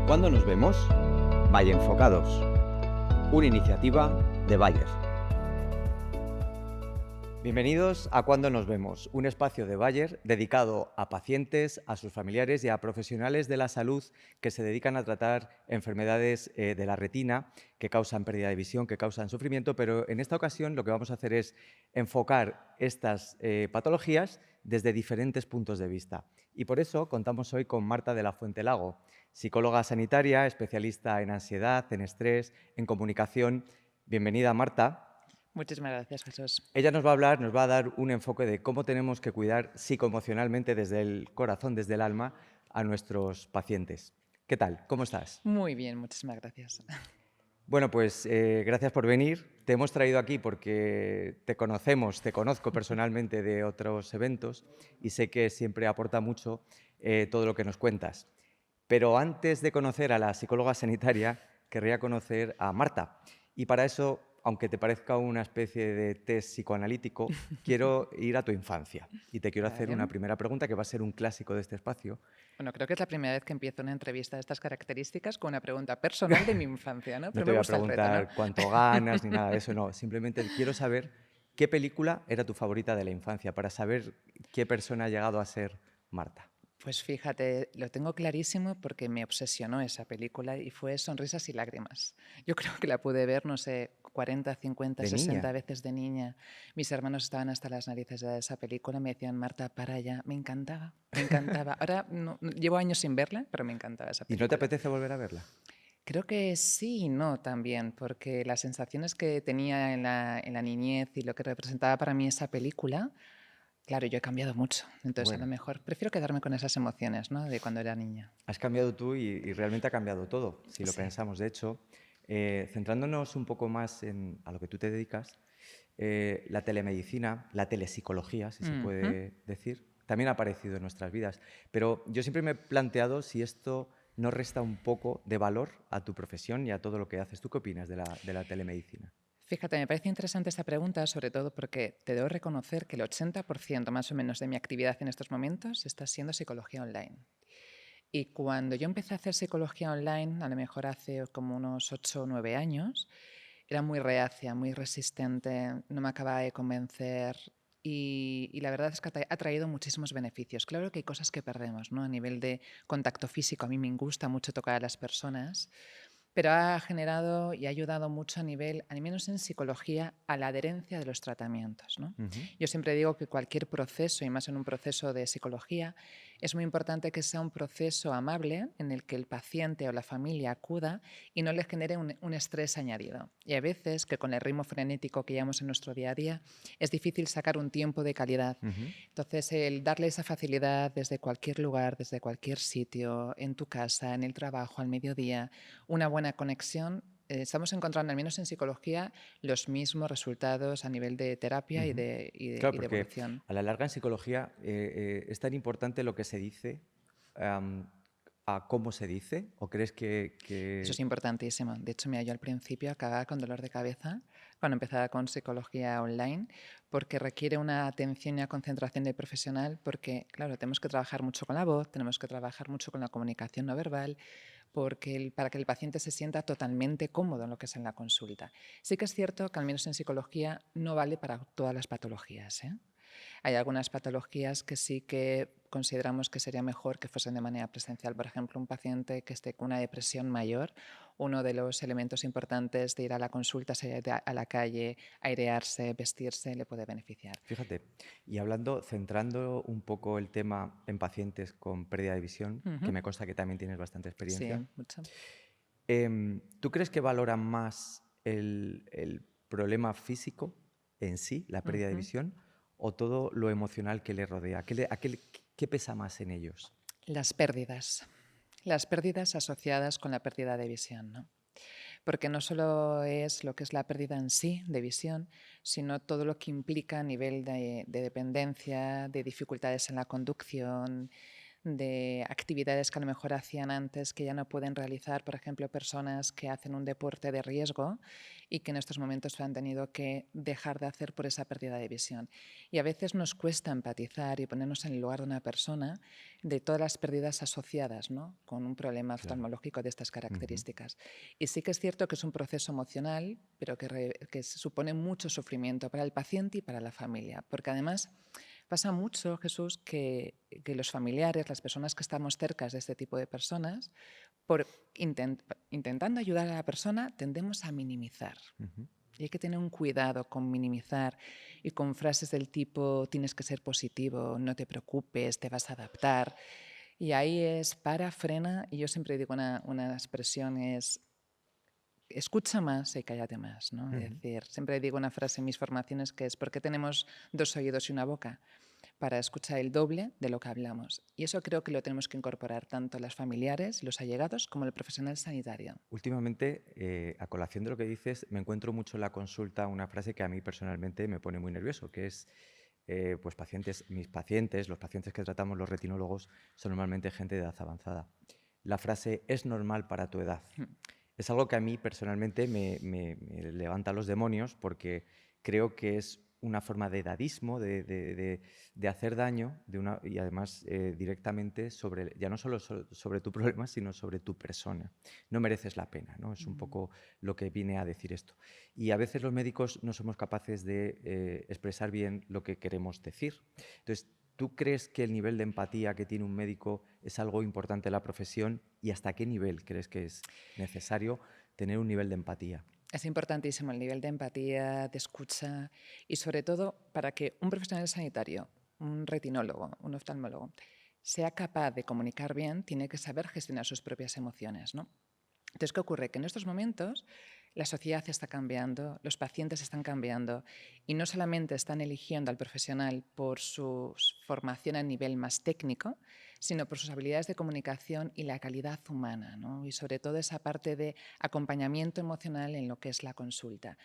¿Cuándo nos vemos? Valle Enfocados, una iniciativa de Bayer. Bienvenidos a Cuándo nos vemos, un espacio de Bayer dedicado a pacientes, a sus familiares y a profesionales de la salud que se dedican a tratar enfermedades de la retina que causan pérdida de visión, que causan sufrimiento, pero en esta ocasión lo que vamos a hacer es enfocar estas patologías desde diferentes puntos de vista. Y por eso contamos hoy con Marta de la Fuente Lago, psicóloga sanitaria, especialista en ansiedad, en estrés, en comunicación. Bienvenida, Marta. Muchísimas gracias, Jesús. Ella nos va a hablar, nos va a dar un enfoque de cómo tenemos que cuidar psicoemocionalmente desde el corazón, desde el alma, a nuestros pacientes. ¿Qué tal? ¿Cómo estás? Muy bien, muchísimas gracias. Bueno, pues gracias por venir. Te hemos traído aquí porque te conozco personalmente de otros eventos y sé que siempre aporta mucho todo lo que nos cuentas. Pero antes de conocer a la psicóloga sanitaria, querría conocer a Marta. Y para eso, aunque te parezca una especie de test psicoanalítico, quiero ir a tu infancia. Y te quiero hacer Vale. una primera pregunta que va a ser un clásico de este espacio. Bueno, creo que es la primera vez que empiezo una entrevista de estas características con una pregunta personal de mi infancia, ¿no? No Pero te me voy a gusta el reto, ¿no? preguntar cuánto ganas ni nada de eso, no. Simplemente quiero saber qué película era tu favorita de la infancia para saber qué persona ha llegado a ser Marta. Pues fíjate, lo tengo clarísimo porque me obsesionó esa película y fue Sonrisas y lágrimas. Yo creo que la pude ver, no sé, 40, 50, ¿De 60 niña? veces de niña. Mis hermanos estaban hasta las narices de esa película, me decían, Marta, para allá. Me encantaba, me encantaba. Ahora llevo años sin verla, pero me encantaba esa ¿Y no te película. apetece volver a verla? Creo que sí y no también, porque las sensaciones que tenía en la niñez y lo que representaba para mí esa película, claro, yo he cambiado mucho. Entonces, a lo Bueno, mejor prefiero quedarme con esas emociones, ¿no? De cuando era niña. has cambiado tú y realmente ha cambiado todo, si lo Sí. pensamos. De hecho, centrándonos un poco más a lo que tú te dedicas, la telemedicina, la telepsicología, si se Ujú. puede decir, también ha aparecido en nuestras vidas. Pero yo siempre me he planteado si esto no resta un poco de valor a tu profesión y a todo lo que haces. ¿Tú qué opinas de la telemedicina? Fíjate, me parece interesante esta pregunta, sobre todo porque te debo reconocer que el 80% más o menos de mi actividad en estos momentos está siendo psicología online. Y cuando yo empecé a hacer psicología online, a lo mejor hace como unos 8 o 9 años, era muy reacia, muy resistente, no me acababa de convencer y la verdad es que ha traído muchísimos beneficios. Claro que hay cosas que perdemos, ¿no? A nivel de contacto físico, a mí me gusta mucho tocar a las personas, pero ha generado y ha ayudado mucho a nivel, al menos en psicología, a la adherencia de los tratamientos, ¿no? Ujú. Yo siempre digo que cualquier proceso, y más en un proceso de psicología, es muy importante que sea un proceso amable en el que el paciente o la familia acuda y no le genere un estrés añadido. Y a veces, que con el ritmo frenético que llevamos en nuestro día a día, es difícil sacar un tiempo de calidad. Ujú. Entonces, el darle esa facilidad desde cualquier lugar, desde cualquier sitio, en tu casa, en el trabajo, al mediodía, una buena conexión, estamos encontrando, al menos en psicología, los mismos resultados a nivel de terapia y Ujú. de, y de- Claro, y de porque evolución. a la larga en psicología es tan importante lo que se dice am, a cómo se dice, ¿o crees Eso es que... importantísimo. De hecho, mira, yo al principio acababa con dolor de cabeza cuando empezaba con psicología online, porque requiere una atención y una concentración del profesional, porque, claro, tenemos que trabajar mucho con la voz, tenemos que trabajar mucho con la comunicación no verbal, porque para que el paciente se sienta totalmente cómodo en lo que es en la consulta. Sí que es cierto que al menos en psicología no vale para todas las patologías, ¿eh? Hay algunas patologías que sí que consideramos que sería mejor que fuesen de manera presencial. Por ejemplo, un paciente que esté con una depresión mayor, uno de los elementos importantes de ir a la consulta, salir a la calle, airearse, vestirse, le puede beneficiar. Fíjate, y hablando, centrando un poco el tema en pacientes con pérdida de visión, que Ujú. me consta que también tienes bastante Sí, experiencia, mucho. ¿tú crees que valoran más el problema físico en sí, la pérdida de Ujú. visión, o todo lo emocional que le rodea? ¿Qué pesa más en ellos? Las pérdidas asociadas con la pérdida de visión, ¿no? Porque no solo es lo que es la pérdida en sí de visión, sino todo lo que implica a nivel de dependencia, de dificultades en la conducción, de actividades que a lo mejor hacían antes que ya no pueden realizar, por ejemplo, personas que hacen un deporte de riesgo y que en estos momentos lo han tenido que dejar de hacer por esa pérdida de visión. Y a veces nos cuesta empatizar y ponernos en el lugar de una persona de todas las pérdidas asociadas, ¿no?, con un problema Claro. oftalmológico de estas Ujú. características. Y sí que es cierto que es un proceso emocional, pero que supone mucho sufrimiento para el paciente y para la familia, porque además pasa mucho, Jesús, que los familiares, las personas que estamos cerca de este tipo de personas, por intentando ayudar a la persona, tendemos a minimizar. Ujú. Y hay que tener un cuidado con minimizar y con frases del tipo tienes que ser positivo, no te preocupes, te vas a adaptar. Y ahí es para, frena, y yo siempre digo una expresión es escucha más y cállate más, ¿no? Es Ujú. decir, siempre digo una frase en mis formaciones que es ¿por qué tenemos dos oídos y una boca? Para escuchar el doble de lo que hablamos. Y eso creo que lo tenemos que incorporar tanto los familiares, los allegados, como el profesional sanitario. Últimamente, a colación de lo que dices, me encuentro mucho en la consulta una frase que a mí personalmente me pone muy nervioso, que es, pues mis pacientes, los pacientes que tratamos los retinólogos, son normalmente gente de edad avanzada. La frase es normal para tu edad. Es algo que a mí personalmente me levanta los demonios porque creo que es una forma de edadismo, de hacer daño y además directamente ya no solo sobre tu problema, sino sobre tu persona. No mereces la pena, ¿no? Es un Mm. poco lo que viene a decir esto. Y a veces los médicos no somos capaces de expresar bien lo que queremos decir. Entonces, ¿tú crees que el nivel de empatía que tiene un médico es algo importante en la profesión y hasta qué nivel crees que es necesario tener un nivel de empatía? Es importantísimo el nivel de empatía, de escucha y sobre todo para que un profesional sanitario, un retinólogo, un oftalmólogo, sea capaz de comunicar bien, tiene que saber gestionar sus propias emociones, ¿no? Entonces, ¿qué ocurre? Que en estos momentos la sociedad está cambiando, los pacientes están cambiando y no solamente están eligiendo al profesional por su formación a nivel más técnico, sino por sus habilidades de comunicación y la calidad humana, ¿no? Y sobre todo esa parte de acompañamiento emocional en lo que es la consulta.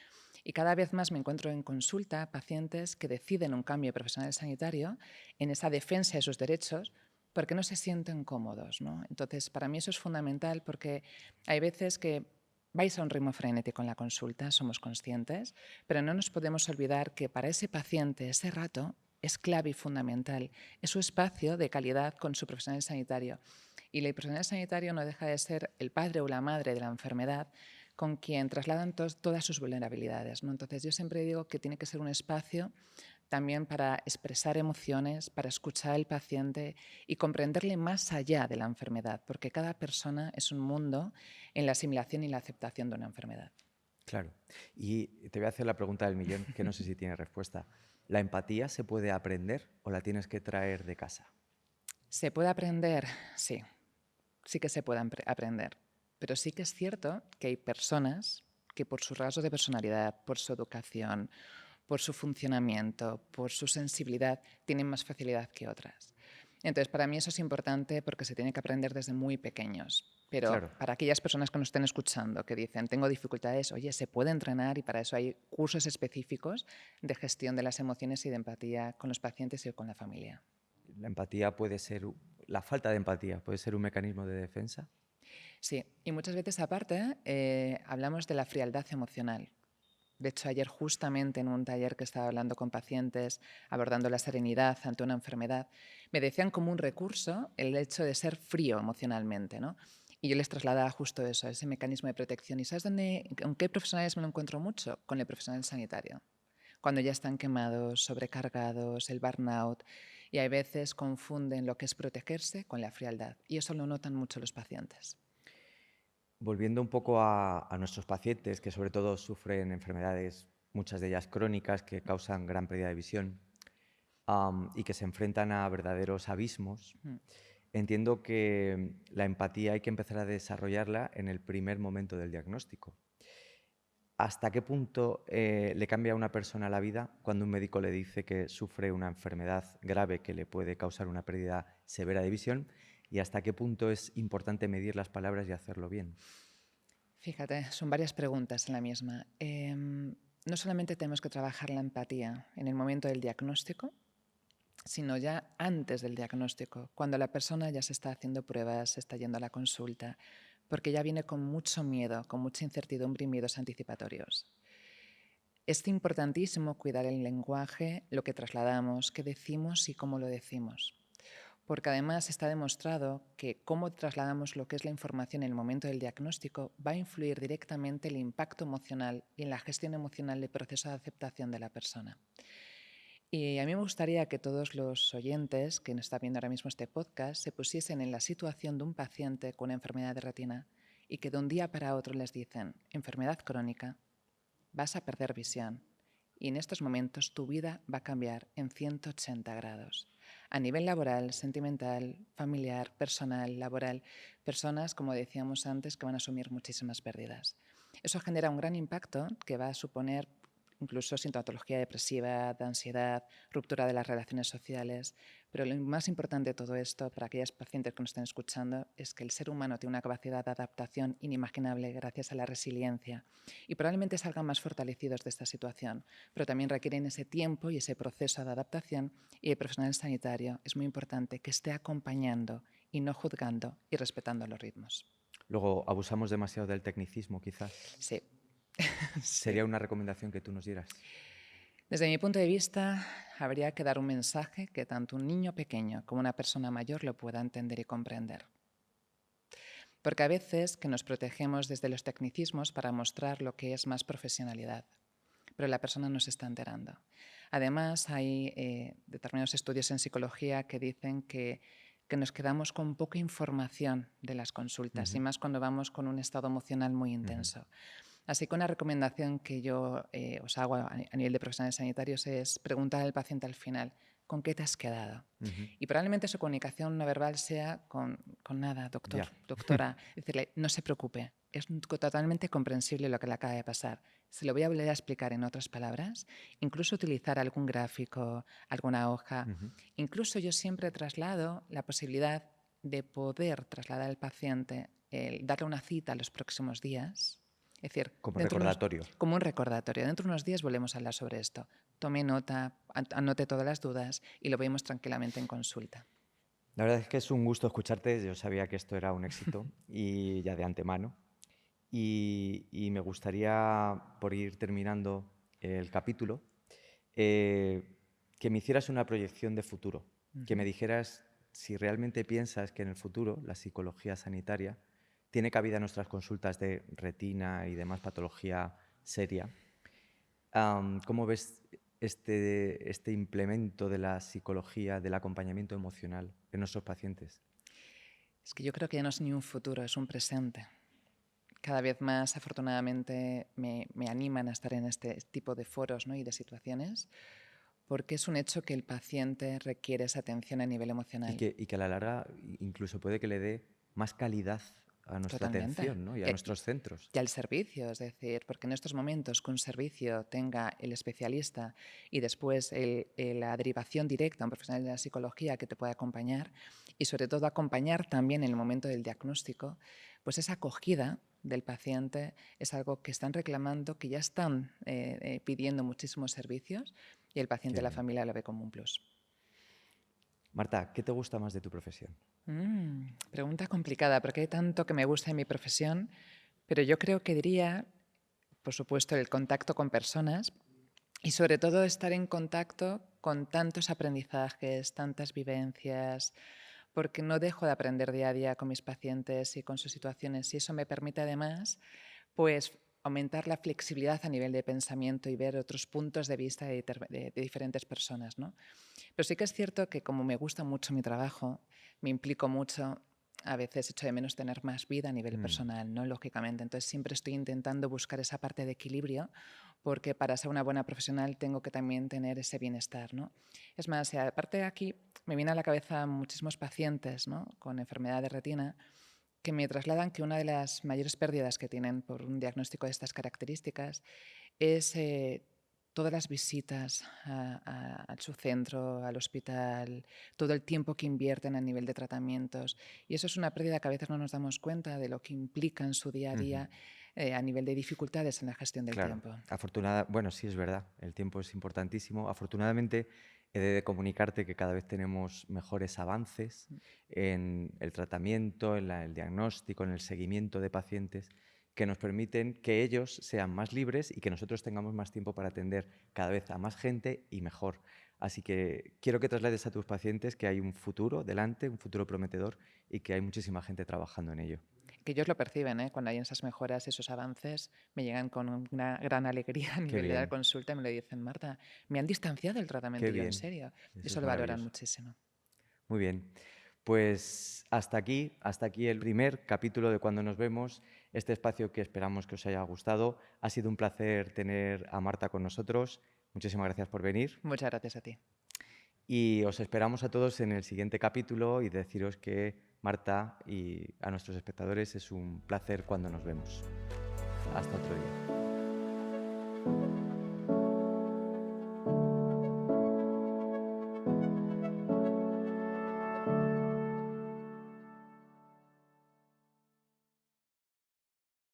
Y cada vez más me encuentro en consulta pacientes que deciden un cambio profesional sanitario en esa defensa de sus derechos porque no se sienten cómodos, ¿no? Entonces, para mí eso es fundamental porque hay veces que vais a un ritmo frenético en la consulta, somos conscientes, pero no nos podemos olvidar que para ese paciente ese rato es clave y fundamental. Es su espacio de calidad con su profesional sanitario. Y el profesional sanitario no deja de ser el padre o la madre de la enfermedad con quien trasladan todas sus vulnerabilidades, ¿no? Entonces yo siempre digo que tiene que ser un espacio también para expresar emociones, para escuchar al paciente y comprenderle más allá de la enfermedad, porque cada persona es un mundo en la asimilación y la aceptación de una enfermedad. Claro. Y te voy a hacer la pregunta del millón, que no sé si tiene respuesta. ¿La empatía se puede aprender o la tienes que traer de casa? ¿Se puede aprender? Sí, sí que se puede aprender, pero sí que es cierto que hay personas que por sus rasgos de personalidad, por su educación, por su funcionamiento, por su sensibilidad, tienen más facilidad que otras. Entonces, para mí eso es importante porque se tiene que aprender desde muy pequeños. Pero Claro. para aquellas personas que nos estén escuchando, que dicen, tengo dificultades, oye, se puede entrenar y para eso hay cursos específicos de gestión de las emociones y de empatía con los pacientes y con la familia. La empatía puede ser, la falta de empatía puede ser un mecanismo de defensa. Sí, y muchas veces aparte hablamos de la frialdad emocional. De hecho, ayer justamente en un taller que estaba hablando con pacientes, abordando la serenidad ante una enfermedad, me decían como un recurso el hecho de ser frío emocionalmente, ¿no? Y yo les trasladaba justo eso, ese mecanismo de protección. ¿Y sabes con qué profesionales me lo encuentro mucho? Con el profesional sanitario. Cuando ya están quemados, sobrecargados, el burnout, y hay veces confunden lo que es protegerse con la frialdad. Y eso lo notan mucho los pacientes. Volviendo un poco a nuestros pacientes, que sobre todo sufren enfermedades, muchas de ellas crónicas, que causan gran pérdida de visión y que se enfrentan a verdaderos abismos, Mm. entiendo que la empatía hay que empezar a desarrollarla en el primer momento del diagnóstico. ¿Hasta qué punto le cambia a una persona la vida cuando un médico le dice que sufre una enfermedad grave que le puede causar una pérdida severa de visión? ¿Y hasta qué punto es importante medir las palabras y hacerlo bien? Fíjate, son varias preguntas en la misma. No solamente tenemos que trabajar la empatía en el momento del diagnóstico, sino ya antes del diagnóstico, cuando la persona ya se está haciendo pruebas, se está yendo a la consulta, porque ya viene con mucho miedo, con mucha incertidumbre y miedos anticipatorios. Es importantísimo cuidar el lenguaje, lo que trasladamos, qué decimos y cómo lo decimos. Porque además está demostrado que cómo trasladamos lo que es la información en el momento del diagnóstico va a influir directamente en el impacto emocional y en la gestión emocional del proceso de aceptación de la persona. Y a mí me gustaría que todos los oyentes que nos están viendo ahora mismo este podcast se pusiesen en la situación de un paciente con una enfermedad de retina y que de un día para otro les dicen, enfermedad crónica, vas a perder visión y en estos momentos tu vida va a cambiar en 180 grados. A nivel laboral, sentimental, familiar, personal, laboral, personas, como decíamos antes, que van a asumir muchísimas pérdidas. Eso genera un gran impacto que va a suponer incluso sintomatología depresiva, de ansiedad, ruptura de las relaciones sociales. Pero lo más importante de todo esto, para aquellas pacientes que nos estén escuchando, es que el ser humano tiene una capacidad de adaptación inimaginable gracias a la resiliencia y probablemente salgan más fortalecidos de esta situación, pero también requieren ese tiempo y ese proceso de adaptación y el profesional sanitario es muy importante que esté acompañando y no juzgando y respetando los ritmos. Luego, abusamos demasiado del tecnicismo, quizás. Sí. Sí. Sería una recomendación que tú nos dieras. Desde mi punto de vista, habría que dar un mensaje que tanto un niño pequeño como una persona mayor lo pueda entender y comprender. Porque a veces que nos protegemos desde los tecnicismos para mostrar lo que es más profesionalidad, pero la persona no se está enterando. Además, hay determinados estudios en psicología que dicen que nos quedamos con poca información de las consultas, y más cuando vamos con un estado emocional muy intenso. Así que una recomendación que yo os hago a nivel de profesionales sanitarios es preguntar al paciente al final, ¿con qué te has quedado? Y probablemente su comunicación no verbal sea con nada, doctor, doctora. Decirle, no se preocupe, es totalmente comprensible lo que le acaba de pasar. Se lo voy a volver a explicar en otras palabras, incluso utilizar algún gráfico, alguna hoja. Incluso yo siempre traslado la posibilidad de poder trasladar al paciente, darle una cita los próximos días. Es decir, Como recordatorio. Como un recordatorio. Dentro de unos días volvemos a hablar sobre esto. Tome nota, anote todas las dudas y lo vemos tranquilamente en consulta. La verdad es que es un gusto escucharte. Yo sabía que esto era un éxito y ya de antemano. Y me gustaría, por ir terminando el capítulo, que me hicieras una proyección de futuro, que me dijeras si realmente piensas que en el futuro la psicología sanitaria tiene cabida en nuestras consultas de retina y demás patología seria. ¿Cómo ves este implemento de la psicología, del acompañamiento emocional en nuestros pacientes? Es que yo creo que ya no es ni un futuro, es un presente. Cada vez más, afortunadamente, me animan a estar en este tipo de foros, ¿no?, y de situaciones, porque es un hecho que el paciente requiere esa atención a nivel emocional. Y que a la larga incluso puede que le dé más calidad a nuestra Totalmente. atención, ¿no? Y a nuestros centros. Y al servicio, es decir, porque en estos momentos que un servicio tenga el especialista y después la derivación directa a un profesional de la psicología que te pueda acompañar y sobre todo acompañar también en el momento del diagnóstico, pues esa acogida del paciente es algo que están reclamando, que ya están pidiendo muchísimos servicios y el paciente y la familia lo ve como un plus. Marta, ¿qué te gusta más de tu profesión? Pregunta complicada, porque hay tanto que me gusta en mi profesión, pero yo creo que diría, por supuesto, el contacto con personas y sobre todo estar en contacto con tantos aprendizajes, tantas vivencias, porque no dejo de aprender día a día con mis pacientes y con sus situaciones y eso me permite además, pues, aumentar la flexibilidad a nivel de pensamiento y ver otros puntos de vista de diferentes personas, ¿no? Pero sí que es cierto que como me gusta mucho mi trabajo, me implico mucho, a veces echo de menos tener más vida a nivel personal, ¿no? Lógicamente. Entonces siempre estoy intentando buscar esa parte de equilibrio porque para ser una buena profesional tengo que también tener ese bienestar, ¿no? Es más, aparte de aquí me viene a la cabeza muchísimos pacientes, ¿no?, con enfermedad de retina que me trasladan que una de las mayores pérdidas que tienen por un diagnóstico de estas características es todas las visitas a su centro, al hospital, todo el tiempo que invierten a nivel de tratamientos. Y eso es una pérdida que a veces no nos damos cuenta de lo que implica en su día a día a nivel de dificultades en la gestión del tiempo. Bueno, sí, es verdad, el tiempo es importantísimo. Afortunadamente, He de comunicarte que cada vez tenemos mejores avances en el tratamiento, en el diagnóstico, en el seguimiento de pacientes que nos permiten que ellos sean más libres y que nosotros tengamos más tiempo para atender cada vez a más gente y mejor. Así que quiero que traslades a tus pacientes que hay un futuro delante, un futuro prometedor y que hay muchísima gente trabajando en ello. Que ellos lo perciben, ¿eh? Cuando hay esas mejoras, esos avances, me llegan con una gran alegría a Qué nivel de la bien, consulta y me lo dicen, Marta, me han distanciado del tratamiento, qué y yo en bien. serio. Eso Eso es lo valoran maravilloso. muchísimo. Muy bien. Pues hasta aquí el primer capítulo de Cuando nos vemos, este espacio que esperamos que os haya gustado. Ha sido un placer tener a Marta con nosotros. Muchísimas gracias por venir. Muchas gracias a ti. Y os esperamos a todos en el siguiente capítulo y deciros que Marta y a nuestros espectadores es un placer cuando nos vemos. Hasta otro día.